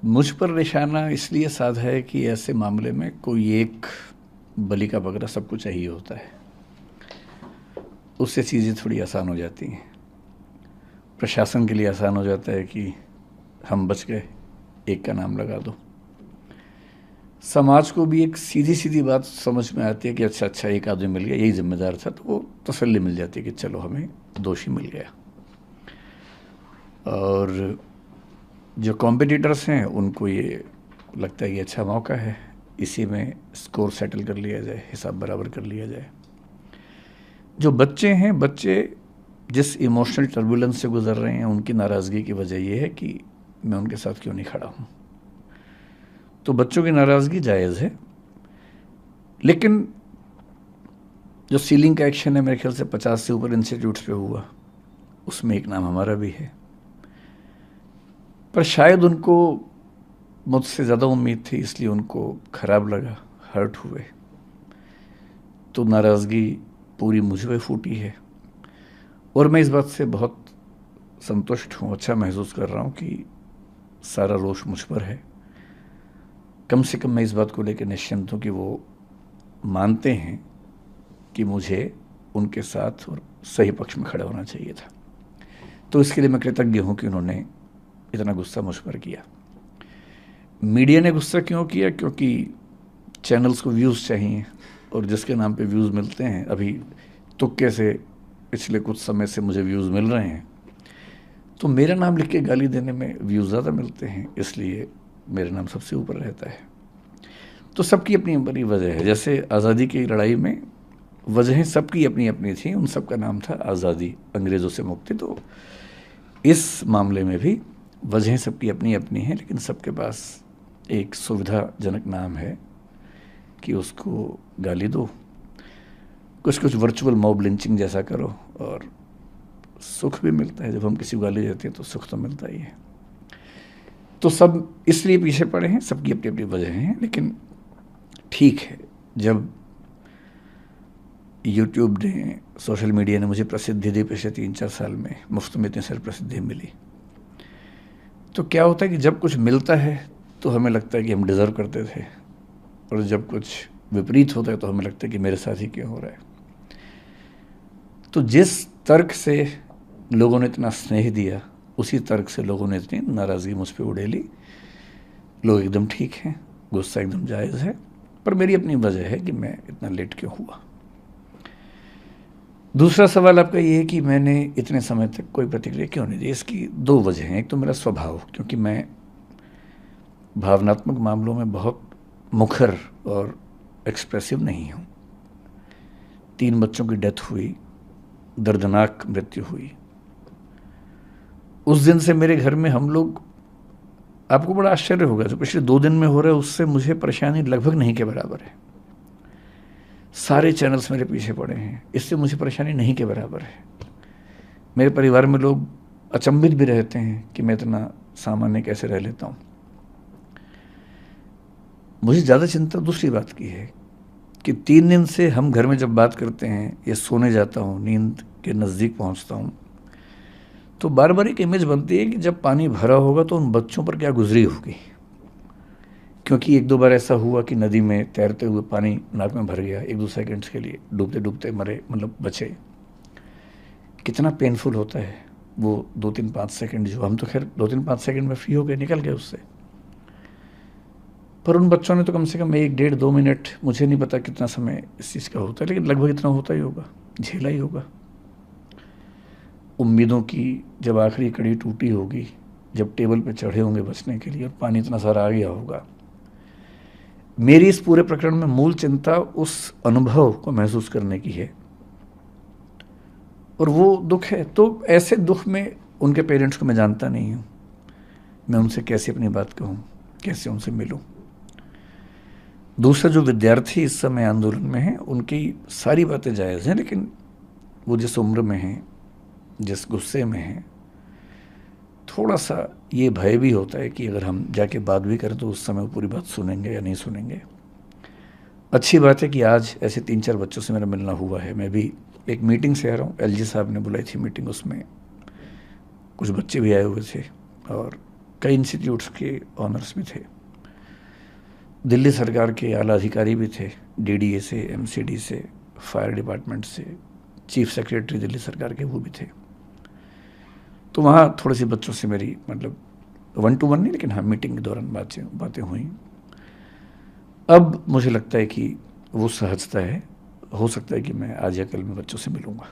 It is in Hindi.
मुझ पर निशाना इसलिए साधा है कि ऐसे मामले में कोई एक बलि का बकरा सबको चाहिए होता है। उससे चीज़ें थोड़ी आसान हो जाती हैं। प्रशासन के लिए आसान हो जाता है कि हम बच गए, एक का नाम लगा दो। समाज को भी एक सीधी सीधी बात समझ में आती है कि अच्छा अच्छा एक आदमी मिल गया, यही जिम्मेदार था, तो वो तसल्ली मिल जाती है कि चलो हमें दोषी मिल गया। और जो कॉम्पिटिटर्स हैं उनको ये लगता है कि अच्छा मौका है, इसी में स्कोर सेटल कर लिया जाए, हिसाब बराबर कर लिया जाए। जो बच्चे हैं, बच्चे जिस इमोशनल टर्बुलेंस से गुजर रहे हैं, उनकी नाराज़गी की वजह यह है कि मैं उनके साथ क्यों नहीं खड़ा हूँ। तो बच्चों की नाराज़गी जायज़ है, लेकिन जो सीलिंग का एक्शन है मेरे ख्याल से 50 से ऊपर इंस्टीट्यूट्स पे हुआ, उसमें एक नाम हमारा भी है। पर शायद उनको मुझसे ज़्यादा उम्मीद थी, इसलिए उनको ख़राब लगा, हर्ट हुए, तो नाराज़गी पूरी मुझ पे फूटी है। और मैं इस बात से बहुत संतुष्ट हूँ, अच्छा महसूस कर रहा हूँ कि सारा रोष मुझ पर है। कम से कम मैं इस बात को लेकर निश्चिंत हूँ कि वो मानते हैं कि मुझे उनके साथ और सही पक्ष में खड़ा होना चाहिए था। तो इसके लिए मैं कृतज्ञ हूँ कि उन्होंने इतना गुस्सा मुझ पर किया। मीडिया ने गुस्सा क्यों किया? क्योंकि चैनल्स को व्यूज़ चाहिए, और जिसके नाम पे व्यूज़ मिलते हैं, अभी तुक्के से पिछले कुछ समय से मुझे व्यूज़ मिल रहे हैं, तो मेरा नाम लिख के गाली देने में व्यूज़ ज़्यादा मिलते हैं, इसलिए मेरा नाम सबसे ऊपर रहता है। तो सबकी अपनी अपनी वजह है। जैसे आज़ादी की लड़ाई में वजहें सबकी अपनी अपनी थी, उन सब का नाम था आज़ादी, अंग्रेज़ों से मुक्ति। तो इस मामले में भी वजहें सबकी अपनी अपनी हैं, लेकिन सबके पास एक सुविधाजनक नाम है कि उसको गाली दो, कुछ कुछ वर्चुअल मॉब लिंचिंग जैसा करो, और सुख भी मिलता है। जब हम किसी को गाली देते हैं तो सुख तो मिलता ही है। तो सब इसलिए पीछे पड़े हैं, सबकी अपनी अपनी वजह हैं, लेकिन ठीक है, जब यूट्यूब ने, सोशल मीडिया ने मुझे प्रसिद्धि दी पिछले 3-4 साल में, मुफ्त में इतनी सारी प्रसिद्धि मिली, तो क्या होता है कि जब कुछ मिलता है तो हमें लगता है कि हम डिज़र्व करते थे, और जब कुछ विपरीत होता है तो हमें लगता है कि मेरे साथ ही क्यों हो रहा है। तो जिस तर्क से लोगों ने इतना स्नेह दिया, उसी तर्क से लोगों ने इतनी नाराज़गी मुझ पर उड़ेली। लोग एकदम ठीक हैं, गुस्सा एकदम जायज़ है, पर मेरी अपनी वजह है कि मैं इतना लेट क्यों हुआ। दूसरा सवाल आपका ये है कि मैंने इतने समय तक कोई प्रतिक्रिया क्यों नहीं दी। इसकी दो वजह हैं। एक तो मेरा स्वभाव, क्योंकि मैं भावनात्मक मामलों में बहुत मुखर और एक्सप्रेसिव नहीं हूँ। 3 बच्चों की डेथ हुई, दर्दनाक मृत्यु हुई। उस दिन से मेरे घर में हम लोग, आपको बड़ा आश्चर्य होगा, जो पिछले 2 दिन में हो रहा है उससे मुझे परेशानी लगभग नहीं के बराबर है। सारे चैनल्स मेरे पीछे पड़े हैं, इससे मुझे परेशानी नहीं के बराबर है। मेरे परिवार में लोग अचंभित भी रहते हैं कि मैं इतना सामान्य कैसे रह लेता हूँ। मुझे ज़्यादा चिंता दूसरी बात की है कि 3 दिन से हम घर में जब बात करते हैं या सोने जाता हूँ, नींद के नज़दीक पहुँचता हूँ, तो बार बार एक इमेज बनती है कि जब पानी भरा होगा तो उन बच्चों पर क्या गुजरी होगी। क्योंकि 1-2 बार ऐसा हुआ कि नदी में तैरते हुए पानी नाक में भर गया, 1-2 सेकंड्स के लिए डूबते डूबते मरे, मतलब बचे। कितना पेनफुल होता है वो 2-3-5 सेकंड, जो हम तो खैर 2-3-5 सेकंड में फ्री हो गए, निकल गए उससे। पर उन बच्चों ने तो कम से कम 1-1.5-2 मिनट, मुझे नहीं पता कितना समय इस चीज़ का होता है, लेकिन लगभग इतना होता ही होगा, झेला ही होगा। उम्मीदों की जब आखिरी कड़ी टूटी होगी, जब टेबल पे चढ़े होंगे बचने के लिए और पानी इतना सारा आ गया होगा। मेरी इस पूरे प्रकरण में मूल चिंता उस अनुभव को महसूस करने की है, और वो दुख है। तो ऐसे दुख में उनके पेरेंट्स को मैं जानता नहीं हूँ, मैं उनसे कैसे अपनी बात कहूँ, कैसे उनसे मिलूँ। दूसरा, जो विद्यार्थी इस समय आंदोलन में हैं, उनकी सारी बातें जायज़ हैं, लेकिन वो जिस उम्र में हैं, जिस गुस्से में हैं, थोड़ा सा ये भय भी होता है कि अगर हम जाके बात भी करें तो उस समय वो पूरी बात सुनेंगे या नहीं सुनेंगे। अच्छी बात है कि आज ऐसे 3-4 बच्चों से मेरा मिलना हुआ है। मैं भी एक मीटिंग से आ रहा हूँ, एलजी साहब ने बुलाई थी मीटिंग, उसमें कुछ बच्चे भी आए हुए थे, और कई इंस्टीट्यूट्स के ऑनर्स भी थे, दिल्ली सरकार के आला अधिकारी भी थे, डीडीए से, एमसीडी से, फायर डिपार्टमेंट से, चीफ सेक्रेटरी दिल्ली सरकार के वो भी थे। तो वहाँ थोड़ी सी बच्चों से मेरी मतलब 1-to-1 नहीं, लेकिन हाँ मीटिंग के दौरान बातें हुई। अब मुझे लगता है कि वो सहजता है, हो सकता है कि मैं आज या कल में बच्चों से मिलूँगा।